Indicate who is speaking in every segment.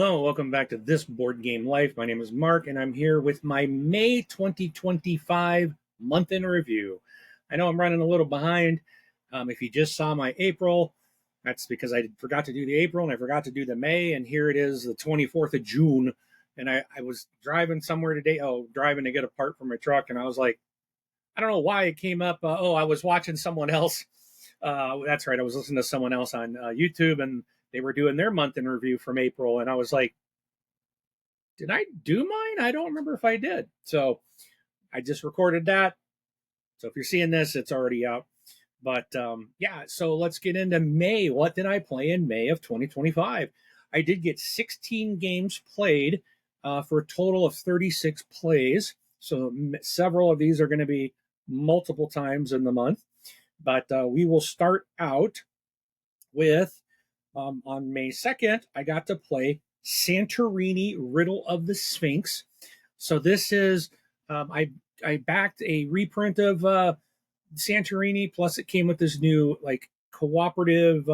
Speaker 1: Hello, welcome back to This Board Game Life. My name is Mark, and I'm here with my May 2025 month in review. I know I'm running a little behind. If you just saw my April, that's because I forgot to do the April and I forgot to do the May, and here it is, the 24th of June. And I was driving somewhere today, driving to get a part for my truck, and I was like, I don't know why it came up. I was watching someone else. That's right, I was listening to someone else on YouTube, and they were doing their month in review from April, and I was like, did I do mine? I don't remember if I did. So I just recorded that. So if you're seeing this, it's already out. But yeah, so let's get into May. What did I play in May of 2025? I did get 16 games played for a total of 36 plays. So several of these are going to be multiple times in the month. But we will start out with on May 2nd, I got to play Santorini Riddle of the Sphinx. So this is, I backed a reprint of Santorini, plus it came with this new like cooperative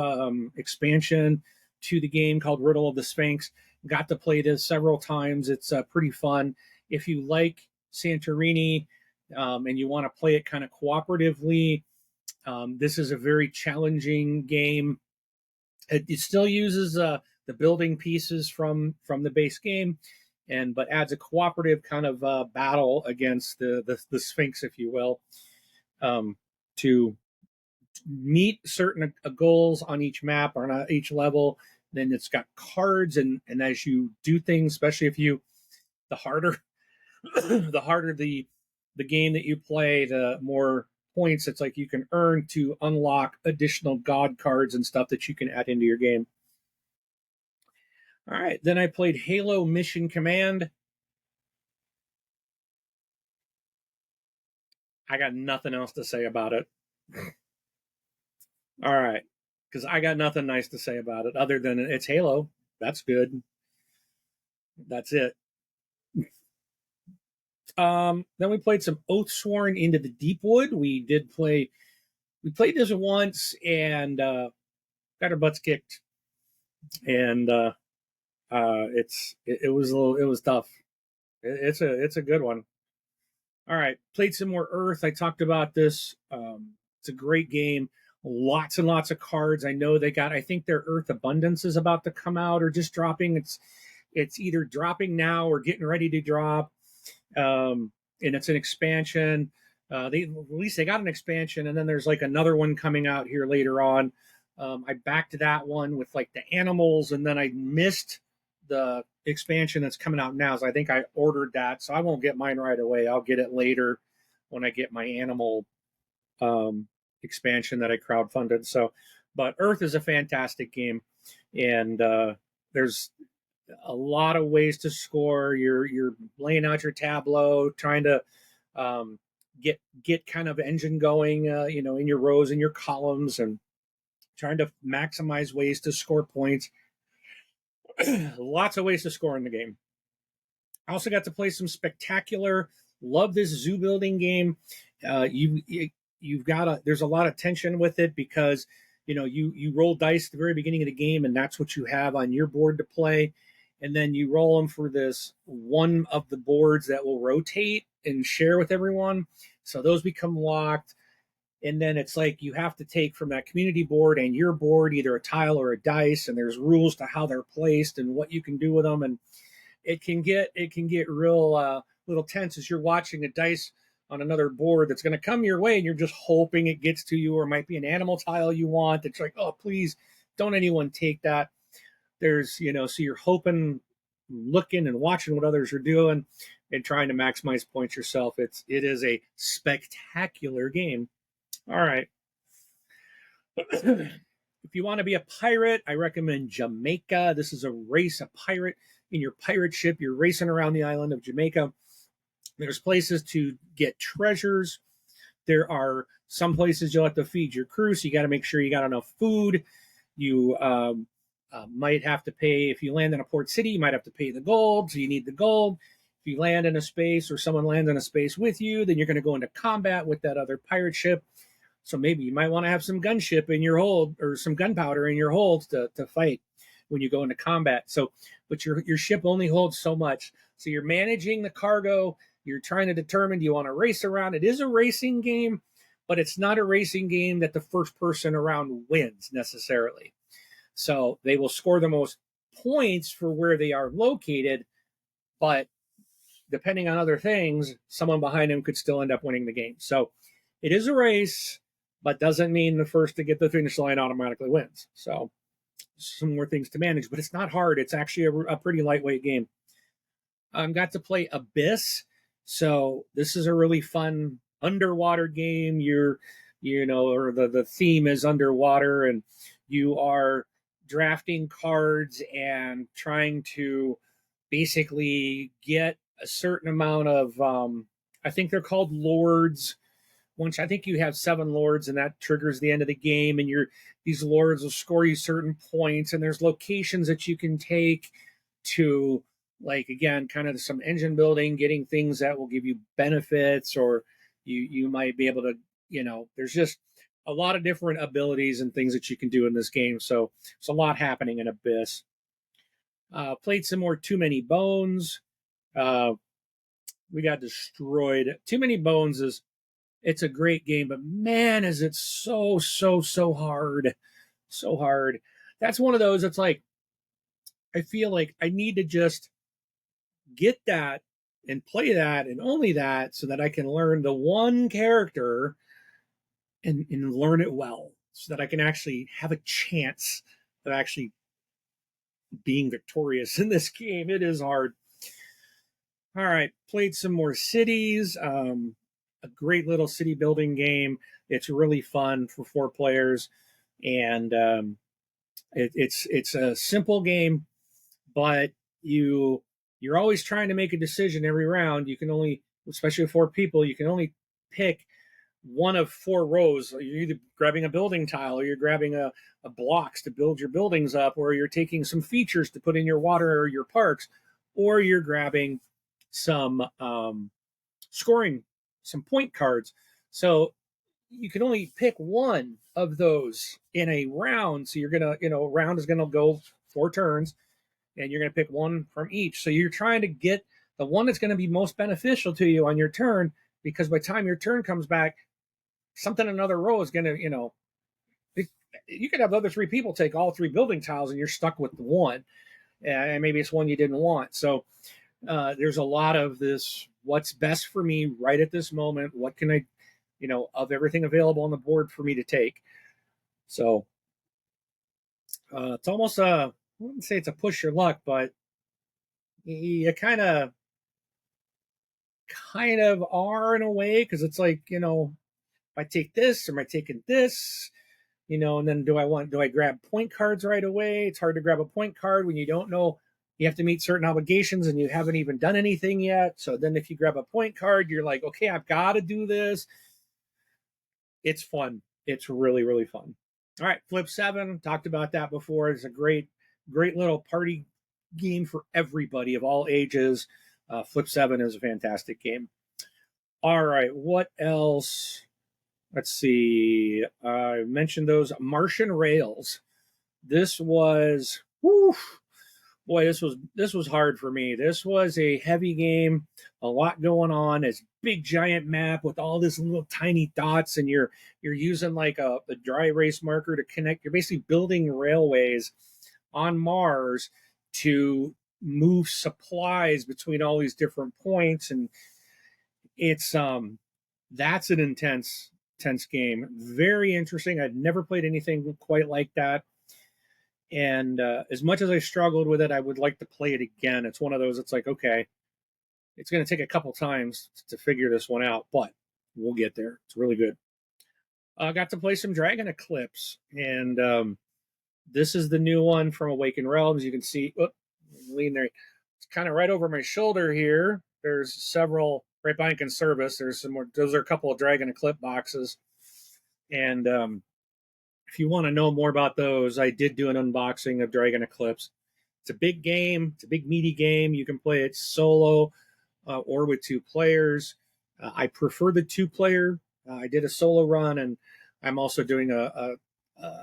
Speaker 1: expansion to the game called Riddle of the Sphinx. Got to play this several times. It's pretty fun. If you like Santorini and you want to play it kind of cooperatively, this is a very challenging game. It still uses the building pieces from the base game, but adds a cooperative kind of battle against the Sphinx, if you will, to meet certain goals on each map or on each level. Then it's got cards, and as you do things, especially if you the harder the harder the game that you play, the more points it's like you can earn to unlock additional god cards and stuff that you can add into your game. All right, then I played Halo Mission Command. I got nothing else to say about it. All right, because I got nothing nice to say about it other than it's Halo. That's good. That's it. Then we played some Oathsworn Into the Deepwood. We played this once and got our butts kicked, and it was tough. It's a good one. All right, played some more Earth. I talked about this. It's a great game. Lots and lots of cards. I know they got. I think their Earth Abundance is about to come out or just dropping. It's either dropping now or getting ready to drop. And it's an expansion. At least they got an expansion, and then there's like another one coming out here later on. I backed that one with like the animals, and then I missed the expansion that's coming out now. So I think I ordered that, so I won't get mine right away. I'll get it later when I get my animal expansion that I crowdfunded. So, but Earth is a fantastic game, and there's a lot of ways to score. You're laying out your tableau, trying to get kind of engine going, in your rows and your columns, and trying to maximize ways to score points. Lots of ways to score in the game. I also got to play some Spectacular. Love this zoo building game. You've got there's a lot of tension with it because you roll dice at the very beginning of the game, and that's what you have on your board to play, and then you roll them for this one of the boards that will rotate and share with everyone. So those become locked. And then it's like you have to take from that community board and your board either a tile or a dice, and there's rules to how they're placed and what you can do with them. And it can get real little tense as you're watching a dice on another board that's going to come your way, and you're just hoping it gets to you, or it might be an animal tile you want. It's like, oh, please don't anyone take that. There's so you're hoping, looking and watching what others are doing and trying to maximize points yourself. It is a spectacular game. All right. If you want to be a pirate, I recommend Jamaica. This is a pirate in your pirate ship. You're racing around the island of Jamaica. There's places to get treasures. There are some places you'll have to feed your crew, so you got to make sure you got enough food. You might have to pay, if you land in a port city, you might have to pay the gold, so you need the gold. If you land in a space or someone lands in a space with you, then you're going to go into combat with that other pirate ship. So maybe you might want to have some gunship in your hold or some gunpowder in your hold to fight. when you go into combat. So, but your ship only holds so much. So you're managing the cargo. You're trying to determine, do you want to race around? It is a racing game, but it's not a racing game that the first person around wins necessarily. So they will score the most points for where they are located, but depending on other things, someone behind them could still end up winning the game. So it is a race, but doesn't mean the first to get the finish line automatically wins. So some more things to manage, but it's not hard. It's actually a pretty lightweight game. Got to play Abyss. So this is a really fun underwater game. Or the theme is underwater, and you are drafting cards and trying to basically get a certain amount of I think they're called lords. Once I think you have 7 lords, and that triggers the end of the game, and these lords will score you certain points, and there's locations that you can take to, like, again, kind of some engine building, getting things that will give you benefits, or you might be able to, there's just a lot of different abilities and things that you can do in this game. So it's a lot happening in Abyss. Played some more Too Many Bones. We got destroyed. Too Many Bones it's a great game, but man, is it so hard. So hard. That's one of those, it's like, I feel like I need to just get that and play that and only that so that I can learn the one character and learn it well, so that I can actually have a chance of actually being victorious in this game. It is hard. All right, played some more Cities. A great little city building game. It's really fun for 4 players, and it's a simple game, but you're always trying to make a decision every round. You can only, especially with 4 people, you can only pick one of 4 rows. You're either grabbing a building tile, or you're grabbing a blocks to build your buildings up, or you're taking some features to put in your water or your parks, or you're grabbing some scoring, some point cards. So you can only pick one of those in a round. So you're gonna, a round is gonna go 4 turns, and you're gonna pick one from each. So you're trying to get the one that's gonna be most beneficial to you on your turn, because by the time your turn comes back, something in another row is gonna, you could have the other 3 people take all 3 building tiles, and you're stuck with the one, and maybe it's one you didn't want. So there's a lot of this, what's best for me right at this moment, what can I, of everything available on the board for me to take. So it's almost I wouldn't say it's a push your luck, but you kind of are in a way, because it's like, if I take this, am I taking this? And then do I grab point cards right away? It's hard to grab a point card when you don't know. You have to meet certain obligations and you haven't even done anything yet. So then if you grab a point card, you're like, okay, I've got to do this. It's fun. It's really, really fun. All right, Flip 7, talked about that before. It's a great little party game for everybody of all ages. Flip 7 is a fantastic game. All right, what else? Let's see. I mentioned those Martian Rails. This was, boy, this was hard for me. This was a heavy game, a lot going on. It's big giant map with all these little tiny dots, and you're using like a dry erase marker to connect. You're basically building railways on Mars to move supplies between all these different points, and it's that's an intense game. Very interesting. I'd never played anything quite like that. And as much as I struggled with it, I would like to play it again. It's one of those, it's like, okay, it's going to take a couple times to figure this one out, but we'll get there. It's really good. I got to play some Dragon Eclipse, and this is the new one from Awakened Realms. You can see, lean there. It's kind of right over my shoulder here. There's several right behind Conservus. There's some more. Those are a couple of Dragon Eclipse boxes, and if you want to know more about those, I did do an unboxing of Dragon Eclipse. It's a big game. It's a big meaty game. You can play it solo or with 2 players. I prefer the 2-player. I did a solo run, and I'm also doing a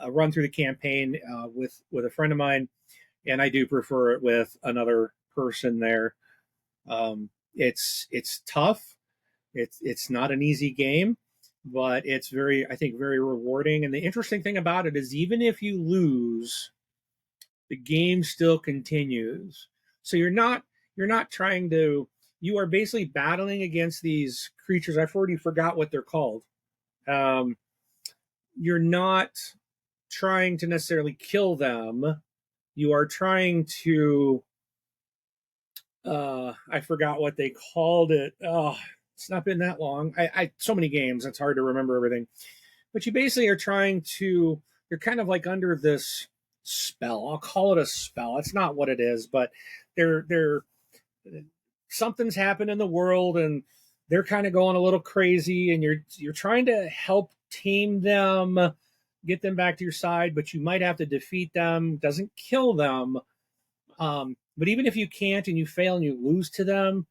Speaker 1: run through the campaign with a friend of mine. and I do prefer it with another person there. It's tough. It's not an easy game, but it's very, I think, very rewarding. And the interesting thing about it is, even if you lose, the game still continues. So you're not trying to. You are basically battling against these creatures. I've already forgot what they're called. Um, you're not trying to necessarily kill them. You are trying to I forgot what they called it. Oh, it's not been that long. I so many games, it's hard to remember everything. But you basically are trying to, you're kind of like under this spell. I'll call it a spell. It's not what it is, but they're something's happened in the world, and they're kind of going a little crazy, and you're trying to help tame them, get them back to your side, but you might have to defeat them. Doesn't kill them, but even if you can't and you fail and you lose to them,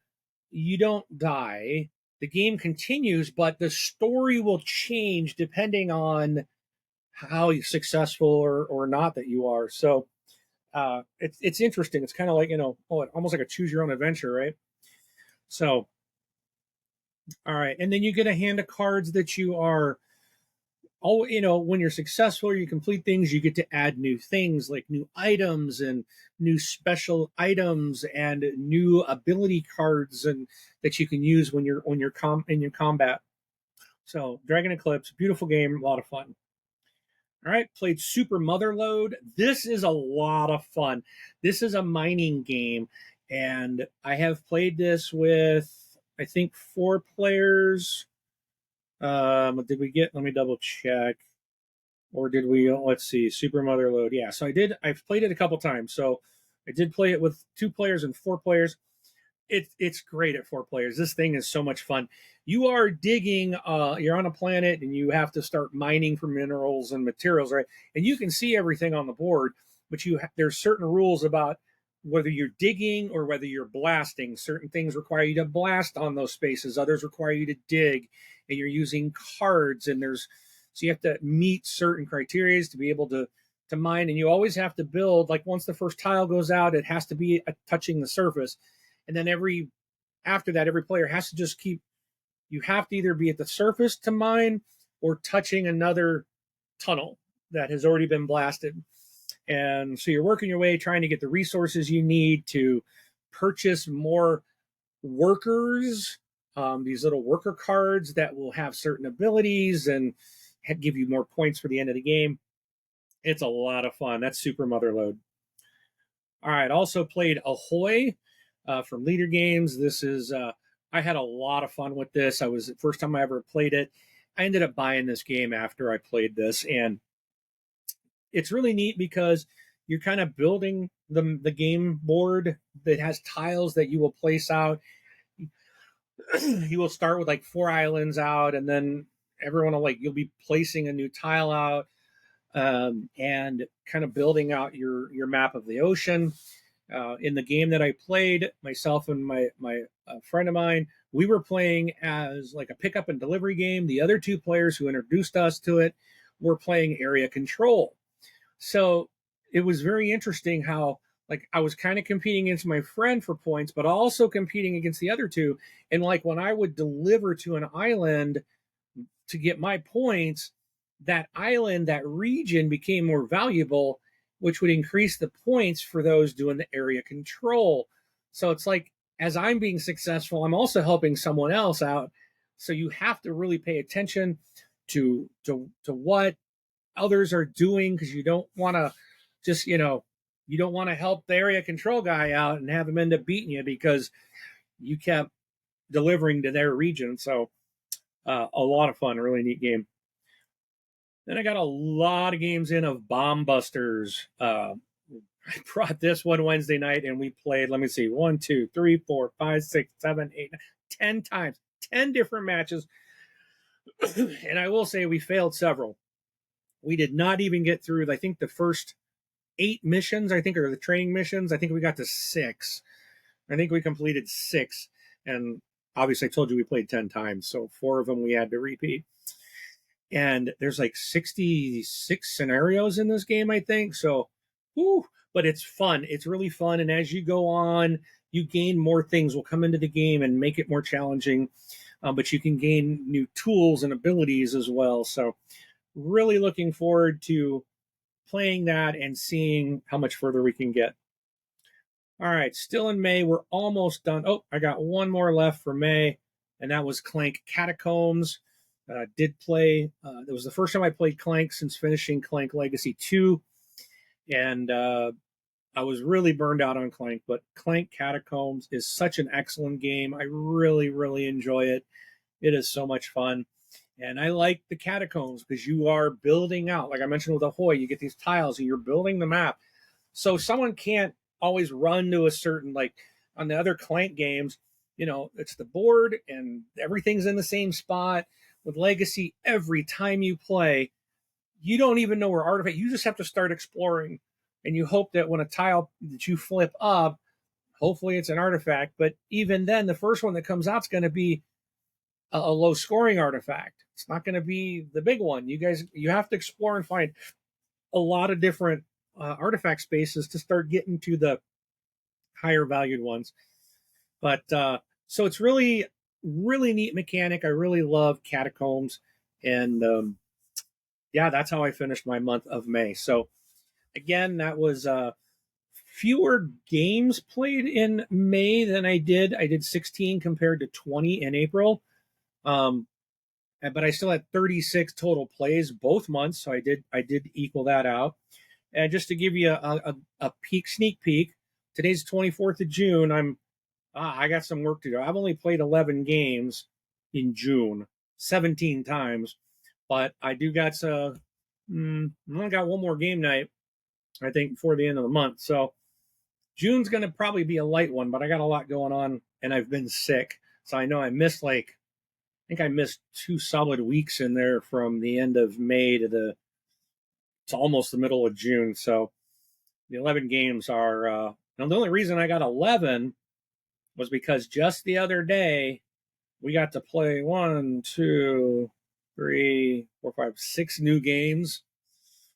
Speaker 1: you don't die. The game continues, but the story will change depending on how successful or not that you are. So it's interesting. It's kind of like, almost like a choose your own adventure, right? So, all right. And then you get a hand of cards that you are, when you're successful, you complete things, you get to add new things like new items and new special items and new ability cards and that you can use when you're in your combat. So Dragon Eclipse, beautiful game, a lot of fun. All right, played Super Motherlode. This is a lot of fun. This is a mining game, and I have played this with, I think, 4 players. Did we get? Let me double check. Or did we? Let's see. Super Motherlode. Yeah. So I did. I've played it a couple times. So I did play it with 2 players and 4 players. It's great at 4 players. This thing is so much fun. You are digging. You're on a planet, and you have to start mining for minerals and materials, right? And you can see everything on the board, but there's certain rules about whether you're digging or whether you're blasting. Certain things require you to blast on those spaces. Others require you to dig, and you're using cards. And so you have to meet certain criteria to be able to mine. And you always have to build. Like once the first tile goes out, it has to be touching the surface, and then after that, every player has to just you have to either be at the surface to mine or touching another tunnel that has already been blasted. And so you're working your way trying to get the resources you need to purchase more workers, these little worker cards that will have certain abilities and give you more points for the end of the game. It's a lot of fun. That's Super Motherlode. All right, also played Ahoy from Leader Games. This is I had a lot of fun with this. I was the first time I ever played it. I ended up buying this game after I played this, and it's really neat because you're kind of building the game board that has tiles that you will place out. You will start with like 4 islands out, and then everyone will you'll be placing a new tile out, and kind of building out your map of the ocean. In the game that I played, myself and my friend of mine, we were playing as like a pickup and delivery game. The other 2 players who introduced us to it were playing area control. So it was very interesting how like I was kind of competing against my friend for points, but also competing against the other 2. And like when I would deliver to an island to get my points, that island, that region became more valuable, which would increase the points for those doing the area control. So it's like as I'm being successful, I'm also helping someone else out. So you have to really pay attention to what others are doing, because you don't want to just you don't want to help the area control guy out and have him end up beating you because you kept delivering to their region. So a lot of fun, a really neat game. Then I got a lot of games in of Bomb Busters. I brought this one Wednesday night and we played, let me see, 1, 2, 3, 4, 5, 6, 7, 8, 10 times, 10 different matches. And I will say we failed several. We did not even get through, I think, the first 8 missions, I think, are the training missions. I think we got to 6. I think we completed 6. And obviously, I told you we played 10 times. So 4 of them we had to repeat. And there's like 66 scenarios in this game, I think. So, whew, but it's fun. It's really fun. And as you go on, you gain more things will come into the game and make it more challenging. But you can gain new tools and abilities as well. So really looking forward to playing that and seeing how much further we can get. All right, still in May. We're almost done. Oh, I got one more left for May, and that was Clank Catacombs. Did play. It was the first time I played Clank since finishing Clank Legacy 2, and I was really burned out on Clank. But Clank Catacombs is such an excellent game. I really, really enjoy it. It is so much fun. And I like the catacombs because you are building out, like I mentioned with Ahoy, you get these tiles and you're building the map. So someone can't always run to a certain, like on the other Clank games, it's the board and everything's in the same spot. With Legacy, every time you play, you don't even know where artifact, you just have to start exploring. And you hope that when a tile that you flip up, hopefully it's an artifact. But even then, the first one that comes out is going to be a low scoring artifact. It's not going to be the big one. You have to explore and find a lot of different artifact spaces to start getting to the higher valued ones. But so it's really, really neat mechanic. I really love Catacombs. And yeah, that's how I finished my month of May. So again, that was fewer games played in May than I did. I did 16 compared to 20 in April. But I still had 36 total plays both months, so I did equal that out. And just to give you a sneak peek, today's 24th of June. I got some work to do. I've only played 11 games in June, 17 times, but I do got I only got one more game night, I think, before the end of the month. So June's going to probably be a light one, but I got a lot going on, and I've been sick, so I know I missed I missed 2 solid weeks in there from the end of May to almost the middle of June. So the 11 games are. Now the only reason I got 11 was because just the other day we got to play 1, 2, 3, 4, 5, 6 new games.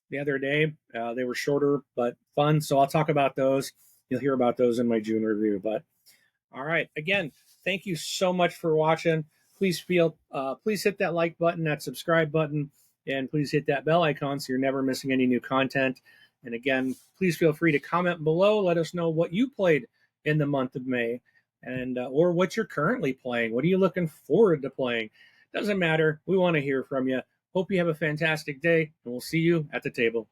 Speaker 1: The other day they were shorter but fun. So I'll talk about those. You'll hear about those in my June review. But all right, again, thank you so much for watching. Please hit that like button, that subscribe button, and please hit that bell icon so you're never missing any new content. And again, please feel free to comment below. Let us know what you played in the month of May, and or what you're currently playing. What are you looking forward to playing? Doesn't matter. We want to hear from you. Hope you have a fantastic day, and we'll see you at the table.